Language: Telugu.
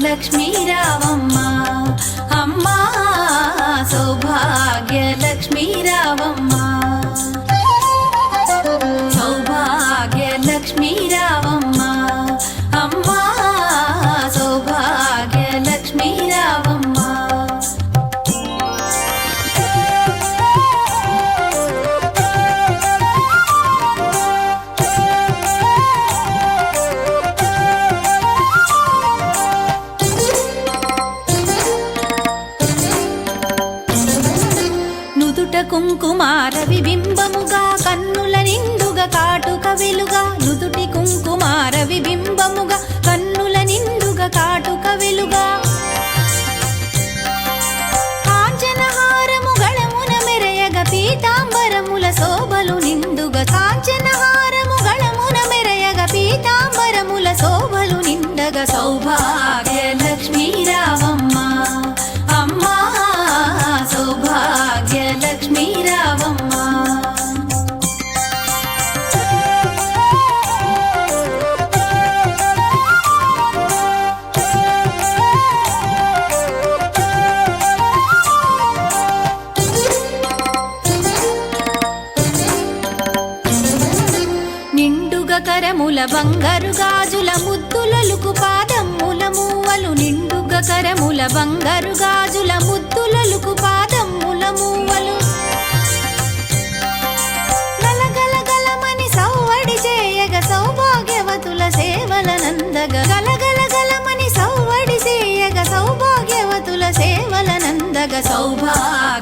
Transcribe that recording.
లక్ష్మీ రావమ్మ అమ్మా సౌభాగ్య లక్ష్మీ రావమ్మ సౌభాగ్య లక్ష్మీ రావమ్మ అమ్మా సౌభాగ్య లక్ష్మీ రావమ్మ కుంకుమార విబింబముగా కన్నుల నిండుగా కాటుక వెలుగా నుదుటి కుంకుమార విబింబముగా కన్నుల నిండుగా కాటుక వెలుగా కాంచనహారము గళమున మెరయగ పీతాంబరముల శోభలు నిండుగా కాంచనహారము గళమున మెరయగ పీతాంబరముల శోభలు నిండగా సౌభాగ్య లక్ష్మీ రావమ్మ అమ్మా సౌభాగ్య లక్ష్మీ రావమ్మ నిండుగా కరముల బంగారు గాజుల ముద్దులలుకు పాదమ్ముల మూవలు నిండుగా కరముల బంగారు గాజుల ముద్దులలుకు పాదమ్ముల మూవలు గలగలగలమని సౌవడి చేయగ సౌభాగ్యవతుల సేవల నందగ గలగలగలమని సౌవడి చేయగ సౌభాగ్యవతుల సేవల నందగ సౌభాగ్య